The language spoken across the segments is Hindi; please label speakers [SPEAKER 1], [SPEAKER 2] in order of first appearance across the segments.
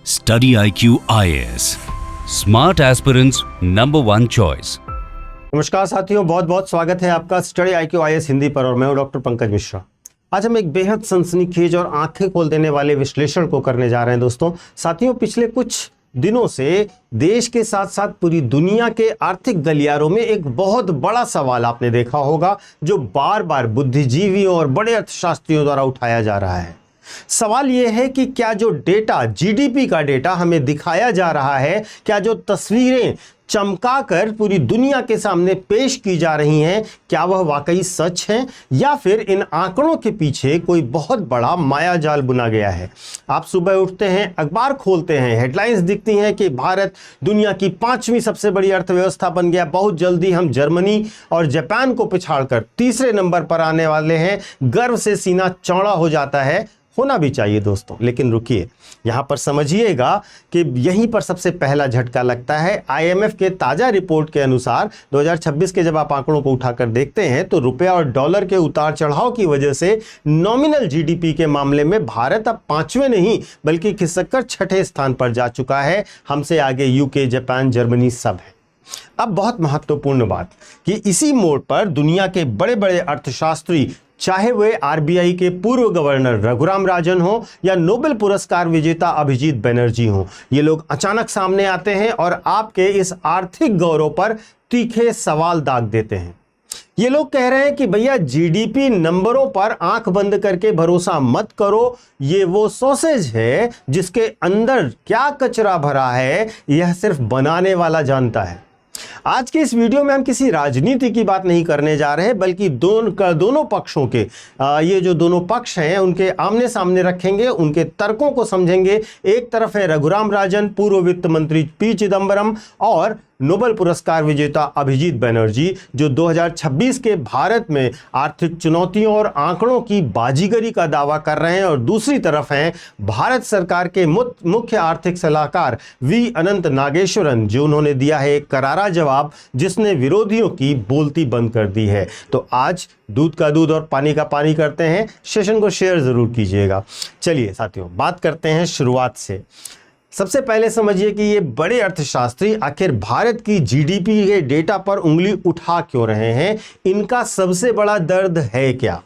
[SPEAKER 1] Study IQ IAS. Smart aspirants number one choice.
[SPEAKER 2] नमस्कार साथियों, बहुत बहुत स्वागत है आपका स्टडी IQ IAS हिंदी पर और मैं हूं डॉक्टर पंकज मिश्रा। आज हम एक बेहद सनसनीखेज और आंखें खोल देने वाले विश्लेषण को करने जा रहे हैं दोस्तों। साथियों, पिछले कुछ दिनों से देश के साथ साथ पूरी दुनिया के आर्थिक गलियारों में एक बहुत बड़ा सवाल आपने देखा होगा, जो बार बार बुद्धिजीवियों और बड़े अर्थशास्त्रियों द्वारा उठाया जा रहा है। सवाल यह है कि क्या जो डेटा, जीडीपी का डेटा हमें दिखाया जा रहा है, क्या जो तस्वीरें चमकाकर पूरी दुनिया के सामने पेश की जा रही हैं, क्या वह वाकई सच है या फिर इन आंकड़ों के पीछे कोई बहुत बड़ा मायाजाल बुना गया है। आप सुबह उठते हैं, अखबार खोलते हैं, हेडलाइंस दिखती हैं कि भारत दुनिया की 5वीं सबसे बड़ी अर्थव्यवस्था बन गया, बहुत जल्दी हम जर्मनी और जापान को पिछाड़कर तीसरे नंबर पर आने वाले हैं। गर्व से सीना चौड़ा हो जाता है, होना भी चाहिए दोस्तों। लेकिन रुकिए, यहां पर समझिएगा कि यहीं पर सबसे पहला झटका लगता है। IMF के ताजा रिपोर्ट के अनुसार 2026 के जब आप आंकड़ों को उठाकर देखते हैं तो रुपया और डॉलर के उतार चढ़ाव की वजह से नॉमिनल जीडीपी के मामले में भारत अब 5वें नहीं बल्कि खिसककर 6ठे स्थान पर जा चुका है। हमसे आगे यूके, जापान, जर्मनी सब है। अब बहुत महत्वपूर्ण बात कि इसी मोड़ पर दुनिया के बड़े बड़े अर्थशास्त्री, चाहे वे RBI के पूर्व गवर्नर रघुराम राजन हो या नोबेल पुरस्कार विजेता अभिजीत बनर्जी हो, ये लोग अचानक सामने आते हैं और आपके इस आर्थिक गौरव पर तीखे सवाल दाग देते हैं। ये लोग कह रहे हैं कि भैया जीडीपी नंबरों पर आंख बंद करके भरोसा मत करो, ये वो सॉसेज है जिसके अंदर क्या कचरा भरा है यह सिर्फ बनाने वाला जानता है। आज के इस वीडियो में हम किसी राजनीति की बात नहीं करने जा रहे, बल्कि दोनों पक्षों के ये जो दोनों पक्ष हैं उनके आमने सामने रखेंगे, उनके तर्कों को समझेंगे। एक तरफ है रघुराम राजन, पूर्व वित्त मंत्री P चिदंबरम, और नोबेल पुरस्कार विजेता अभिजीत बनर्जी, जो 2026 के भारत में आर्थिक चुनौतियों और आंकड़ों की बाजीगरी का दावा कर रहे हैं। और दूसरी तरफ हैं भारत सरकार के मुख्य आर्थिक सलाहकार V अनंत नागेश्वरन, जो उन्होंने दिया है एक करारा जवाब जिसने विरोधियों की बोलती बंद कर दी है। तो आज दूध का दूध और पानी का पानी करते हैं। सेशन को शेयर जरूर कीजिएगा। चलिए साथियों, बात करते हैं शुरुआत से। सबसे पहले समझिए कि ये बड़े अर्थशास्त्री आखिर भारत की जीडीपी के डेटा पर उंगली उठा क्यों रहे हैं, इनका सबसे बड़ा दर्द है क्या।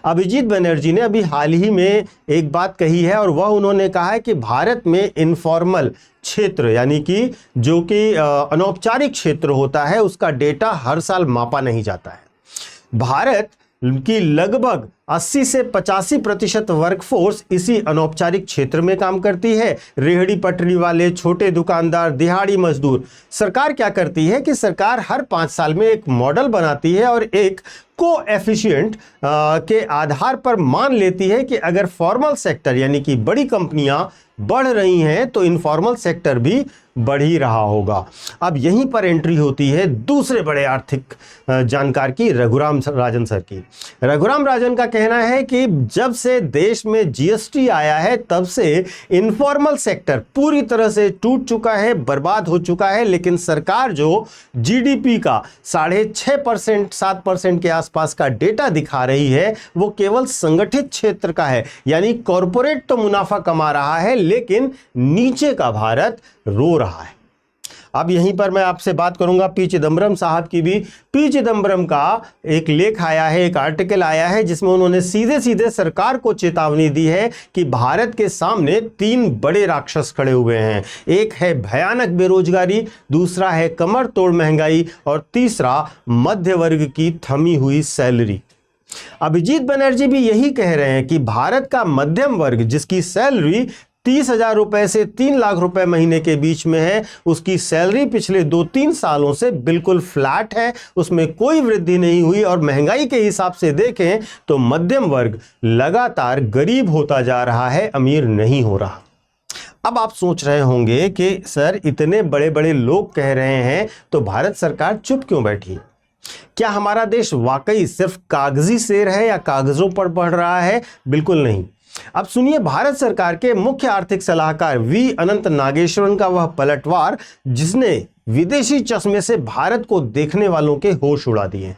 [SPEAKER 2] अभिजीत बनर्जी ने अभी हाल ही में एक बात कही है, और वह उन्होंने कहा है कि भारत में इनफॉर्मल क्षेत्र, यानी कि जो कि अनौपचारिक क्षेत्र होता है, उसका डेटा हर साल मापा नहीं जाता है। भारत की लगभग 80 से 85% वर्कफोर्स इसी अनौपचारिक क्षेत्र में काम करती है। रेहड़ी पटरी वाले, छोटे दुकानदार, दिहाड़ी मजदूर। सरकार क्या करती है कि सरकार हर 5 साल में एक मॉडल बनाती है और एक कोएफिशिएंट के आधार पर मान लेती है कि अगर फॉर्मल सेक्टर यानी कि बड़ी कंपनियां बढ़ रही हैं तो इनफॉर्मल सेक्टर भी बढ़ ही रहा होगा। अब यहीं पर एंट्री होती है दूसरे बड़े आर्थिक जानकार की, रघुराम राजन सर की। रघुराम राजन का कहना है कि जब से देश में GST आया है तब से इनफॉर्मल सेक्टर पूरी तरह से टूट चुका है, बर्बाद हो चुका है। लेकिन सरकार जो जीडीपी का 6.5% 7% के आसपास का डेटा दिखा रही है, वो केवल संगठित क्षेत्र का है, यानी कॉरपोरेट तो मुनाफा कमा रहा है लेकिन नीचे का भारत रो रहा है। अब यहीं पर मैं आपसे बात करूंगा P चिदंबरम साहब की भी। P चिदंबरम का एक लेख आया है, एक आर्टिकल आया है, जिसमें उन्होंने सीधे सीधे सरकार को चेतावनी दी है कि भारत के सामने 3 बड़े राक्षस खड़े हुए हैं। एक है भयानक बेरोजगारी, दूसरा है कमर तोड़ महंगाई, और तीसरा मध्य वर्ग की थमी हुई सैलरी। अभिजीत बनर्जी भी यही कह रहे हैं कि भारत का मध्यम वर्ग, जिसकी सैलरी 30,000 रुपए से 3 लाख रुपए महीने के बीच में है, उसकी सैलरी पिछले 2-3 सालों से बिल्कुल फ्लैट है, उसमें कोई वृद्धि नहीं हुई। और महंगाई के हिसाब से देखें तो मध्यम वर्ग लगातार गरीब होता जा रहा है, अमीर नहीं हो रहा। अब आप सोच रहे होंगे कि सर, इतने बड़े बड़े लोग कह रहे हैं तो भारत सरकार चुप क्यों बैठी? क्या हमारा देश वाकई सिर्फ कागजी शेर है या कागजों पर बढ़ रहा है? बिल्कुल नहीं। अब सुनिए भारत सरकार के मुख्य आर्थिक सलाहकार V अनंत नागेश्वरन का वह पलटवार, जिसने विदेशी चश्मे से भारत को देखने वालों के होश उड़ा दिए।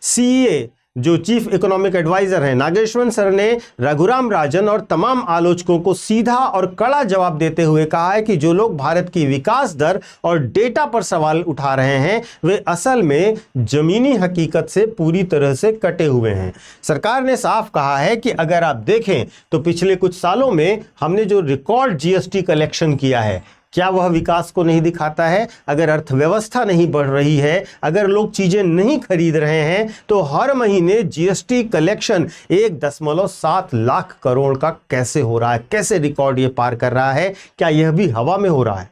[SPEAKER 2] CA जो चीफ इकोनॉमिक एडवाइजर हैं नागेश्वर सर ने रघुराम राजन और तमाम आलोचकों को सीधा और कड़ा जवाब देते हुए कहा है कि जो लोग भारत की विकास दर और डेटा पर सवाल उठा रहे हैं वे असल में जमीनी हकीकत से पूरी तरह से कटे हुए हैं। सरकार ने साफ कहा है कि अगर आप देखें तो पिछले कुछ सालों में हमने जो रिकॉर्ड जीएसटी कलेक्शन किया है, क्या वह विकास को नहीं दिखाता है? अगर अर्थव्यवस्था नहीं बढ़ रही है, अगर लोग चीजें नहीं खरीद रहे हैं, तो हर महीने जीएसटी कलेक्शन 1.7 लाख करोड़ का कैसे हो रहा है? कैसे रिकॉर्ड ये पार कर रहा है? क्या यह भी हवा में हो रहा है?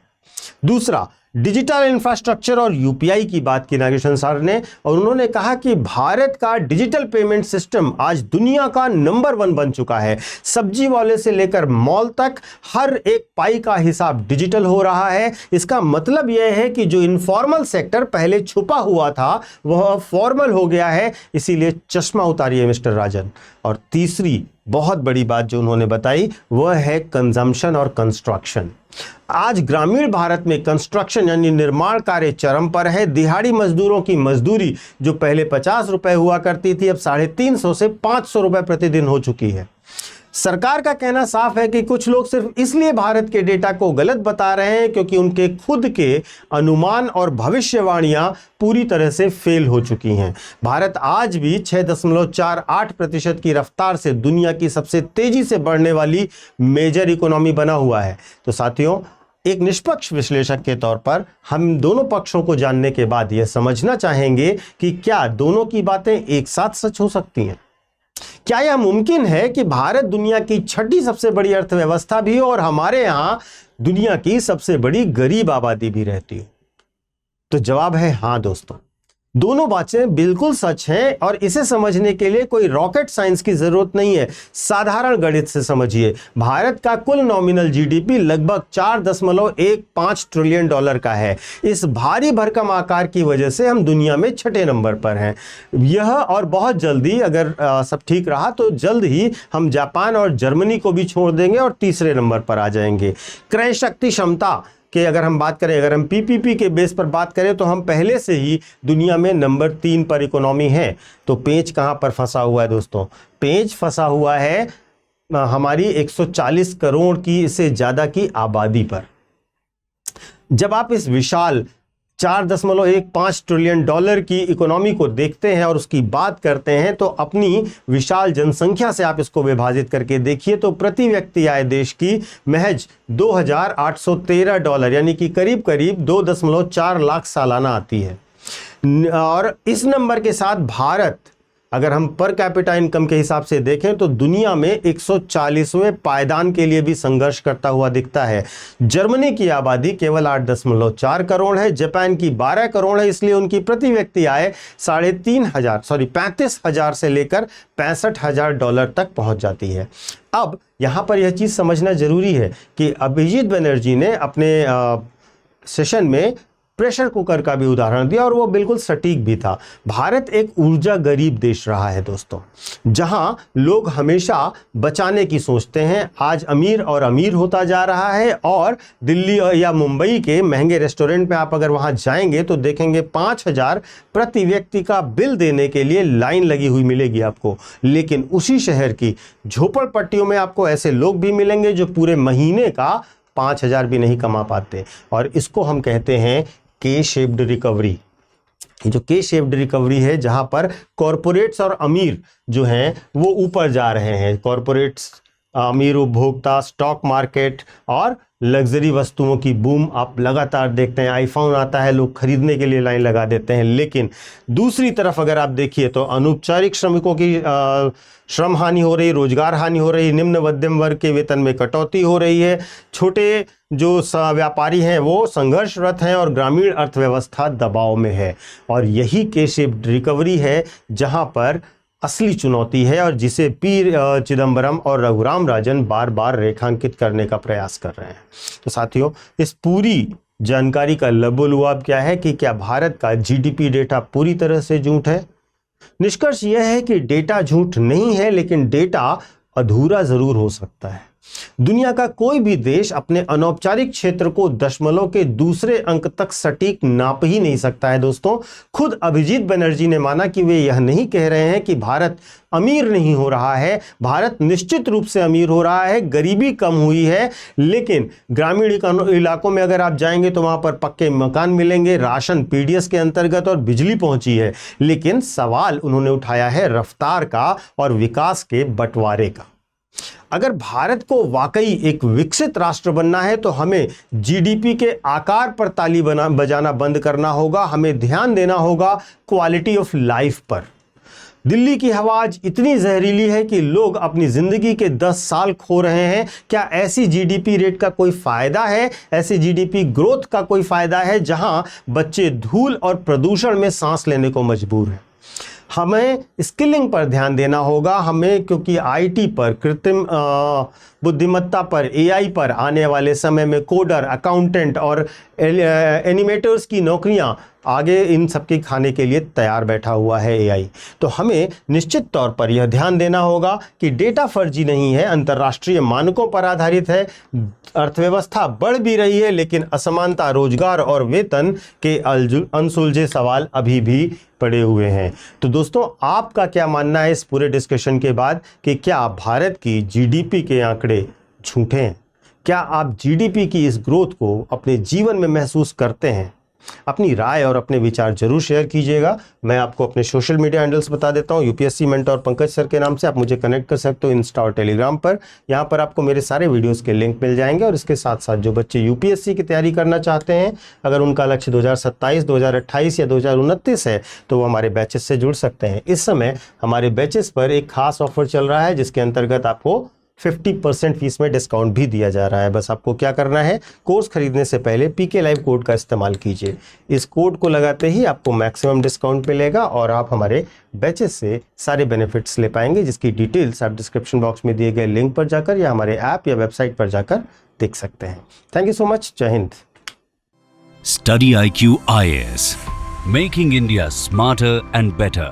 [SPEAKER 2] दूसरा, डिजिटल इंफ्रास्ट्रक्चर और यूपीआई की बात की नागेश्वर सर ने, और उन्होंने कहा कि भारत का डिजिटल पेमेंट सिस्टम आज दुनिया का नंबर 1 बन चुका है। सब्जी वाले से लेकर मॉल तक हर एक पाई का हिसाब डिजिटल हो रहा है। इसका मतलब यह है कि जो इनफॉर्मल सेक्टर पहले छुपा हुआ था वह फॉर्मल हो गया है। इसीलिए चश्मा उतारिए मिस्टर राजन। और तीसरी बहुत बड़ी बात जो उन्होंने बताई वह है कंजम्पशन और कंस्ट्रक्शन। आज ग्रामीण भारत में कंस्ट्रक्शन यानी निर्माण कार्य चरम पर है। दिहाड़ी मजदूरों की मजदूरी जो पहले 50 रुपए हुआ करती थी अब 350 से 500 रुपए प्रतिदिन हो चुकी है। सरकार का कहना साफ है कि कुछ लोग सिर्फ इसलिए भारत के डेटा को गलत बता रहे हैं क्योंकि उनके खुद के अनुमान और भविष्यवाणियां पूरी तरह से फेल हो चुकी हैं। भारत आज भी 6.48% की रफ्तार से दुनिया की सबसे तेजी से बढ़ने वाली मेजर इकोनॉमी बना हुआ है। तो साथियों, एक निष्पक्ष विश्लेषक के तौर पर हम दोनों पक्षों को जानने के बाद यह समझना चाहेंगे कि क्या दोनों की बातें एक साथ सच हो सकती हैं। क्या यह मुमकिन है कि भारत दुनिया की 6ठी सबसे बड़ी अर्थव्यवस्था भी हो और हमारे यहां दुनिया की सबसे बड़ी गरीब आबादी भी रहती हो? तो जवाब है हाँ दोस्तों, दोनों बातें बिल्कुल सच हैं और इसे समझने के लिए कोई रॉकेट साइंस की जरूरत नहीं है। साधारण गणित से समझिए। भारत का कुल नॉमिनल जीडीपी लगभग 4.15 ट्रिलियन डॉलर का है। इस भारी भरकम आकार की वजह से हम दुनिया में 6ठे नंबर पर हैं। यह और बहुत जल्दी अगर सब ठीक रहा तो जल्द ही हम जापान और जर्मनी को भी छोड़ देंगे और तीसरे नंबर पर आ जाएंगे। क्रय शक्ति क्षमता कि अगर हम बात करें, अगर हम पीपीपी के बेस पर बात करें तो हम पहले से ही दुनिया में नंबर 3 पर इकोनॉमी है। तो पेंच कहां पर फंसा हुआ है दोस्तों? पेंच फंसा हुआ है हमारी 140 करोड़ की से ज्यादा की आबादी पर। जब आप इस विशाल 4.15 ट्रिलियन डॉलर की इकोनॉमी को देखते हैं और उसकी बात करते हैं तो अपनी विशाल जनसंख्या से आप इसको विभाजित करके देखिए तो प्रति व्यक्ति आय देश की महज $2,813 यानी कि करीब करीब 2.4 लाख सालाना आती है। और इस नंबर के साथ भारत अगर हम पर कैपिटा इनकम के हिसाब से देखें तो दुनिया में 140वें पायदान के लिए भी संघर्ष करता हुआ दिखता है। जर्मनी की आबादी केवल 8.4 करोड़ है, जापान की 12 करोड़ है, इसलिए उनकी प्रति व्यक्ति आय 35,000 से लेकर $65,000 तक पहुंच जाती है। अब यहां पर यह चीज समझना जरूरी है कि अभिजीत बनर्जी ने अपने सेशन में प्रेशर कुकर का भी उदाहरण दिया और वो बिल्कुल सटीक भी था। भारत एक ऊर्जा गरीब देश रहा है दोस्तों, जहां लोग हमेशा बचाने की सोचते हैं। आज अमीर और अमीर होता जा रहा है और दिल्ली या मुंबई के महंगे रेस्टोरेंट में आप अगर वहां जाएंगे तो देखेंगे 5,000 प्रति व्यक्ति का बिल देने के लिए लाइन लगी हुई मिलेगी आपको। लेकिन उसी शहर की झोपड़पट्टियों में आपको ऐसे लोग भी मिलेंगे जो पूरे महीने का 5,000 भी नहीं कमा पाते। और इसको हम कहते हैं के शेप्ड रिकवरी। जो के शेप्ड रिकवरी है जहां पर कॉरपोरेट्स और अमीर जो हैं वो ऊपर जा रहे हैं। कॉरपोरेट्स, अमीर उपभोक्ता, स्टॉक मार्केट और लग्जरी वस्तुओं की बूम आप लगातार देखते हैं। आईफोन आता है, लोग खरीदने के लिए लाइन लगा देते हैं। लेकिन दूसरी तरफ अगर आप देखिए तो अनौपचारिक श्रमिकों की श्रम हानि हो रही, रोजगार हानि हो रही, निम्न मध्यम वर्ग के वेतन में कटौती हो रही है, छोटे जो व्यापारी हैं वो संघर्षरत हैं और ग्रामीण अर्थव्यवस्था दबाव में है। और यही के शेप्ड रिकवरी है जहां पर असली चुनौती है और जिसे पी चिदम्बरम और रघुराम राजन बार बार रेखांकित करने का प्रयास कर रहे हैं। तो साथियों, इस पूरी जानकारी का लबोलुआब क्या है कि क्या भारत का जीडीपी डेटा पूरी तरह से झूठ है? निष्कर्ष यह है कि डेटा झूठ नहीं है, लेकिन डेटा अधूरा जरूर हो सकता है। दुनिया का कोई भी देश अपने अनौपचारिक क्षेत्र को दशमलव के दूसरे अंक तक सटीक नाप ही नहीं सकता है दोस्तों। खुद अभिजीत बनर्जी ने माना कि वे यह नहीं कह रहे हैं कि भारत अमीर नहीं हो रहा है, भारत निश्चित रूप से अमीर हो रहा है, गरीबी कम हुई है, लेकिन ग्रामीण इलाकों में अगर आप जाएंगे तो वहां पर पक्के मकान मिलेंगे, राशन पीडीएस के अंतर्गत और बिजली पहुंची है। लेकिन सवाल उन्होंने उठाया है रफ्तार का और विकास के बंटवारे का। अगर भारत को वाकई एक विकसित राष्ट्र बनना है तो हमें जीडीपी के आकार पर ताली बजाना बंद करना होगा। हमें ध्यान देना होगा क्वालिटी ऑफ लाइफ पर। दिल्ली की हवा आज इतनी जहरीली है कि लोग अपनी जिंदगी के 10 साल खो रहे हैं। क्या ऐसी जीडीपी रेट का कोई फायदा है? ऐसी जीडीपी ग्रोथ का कोई फायदा है जहां बच्चे धूल और प्रदूषण में सांस लेने को मजबूर हैं? हमें स्किलिंग पर ध्यान देना होगा। हमें, क्योंकि आईटी पर, कृत्रिम बुद्धिमत्ता पर, एआई पर आने वाले समय में कोडर, अकाउंटेंट और एनिमेटर्स की नौकरियां आगे इन सबके खाने के लिए तैयार बैठा हुआ है एआई। तो हमें निश्चित तौर पर यह ध्यान देना होगा कि डेटा फर्जी नहीं है, अंतर्राष्ट्रीय मानकों पर आधारित है। अर्थव्यवस्था बढ़ भी रही है, लेकिन असमानता, रोजगार और वेतन के अनसुलझे सवाल अभी भी पड़े हुए हैं। तो दोस्तों, आपका क्या मानना है इस पूरे डिस्कशन के बाद कि क्या भारत की जीडीपी के आंकड़े झूठे हैं? क्या आप जीडीपी की इस ग्रोथ को अपने जीवन में महसूस करते हैं? अपनी राय और अपने विचार जरूर शेयर कीजिएगा। मैं आपको अपने सोशल मीडिया हैंडल्स बता देता हूं। यूपीएससी मेंटोर पंकज सर के नाम से आप मुझे कनेक्ट कर सकते हो इंस्टा और टेलीग्राम पर। यहां पर आपको मेरे सारे वीडियोस के लिंक मिल जाएंगे। और इसके साथ साथ जो बच्चे यूपीएससी की तैयारी करना चाहते हैं, अगर उनका लक्ष्य 2027, 2028 या 2029 है, तो वो हमारे बैचेस से जुड़ सकते हैं। इस समय हमारे बैचेस पर एक खास ऑफर चल रहा है जिसके अंतर्गत आपको 50% फीस में डिस्काउंट भी दिया जा रहा है। बस आपको क्या करना है, कोर्स खरीदने से पहले पीके लाइव कोड का इस्तेमाल कीजिए। इस कोड को लगाते ही आपको मैक्सिमम डिस्काउंट मिलेगा और आप हमारे बैचेस से सारे बेनिफिट्स ले पाएंगे, जिसकी डिटेल्स आप डिस्क्रिप्शन बॉक्स में दिए गए लिंक पर जाकर या हमारे ऐप या वेबसाइट पर जाकर देख सकते हैं। Thank you so much. जय Hind.
[SPEAKER 1] Study IQ IAS, making India smarter and better.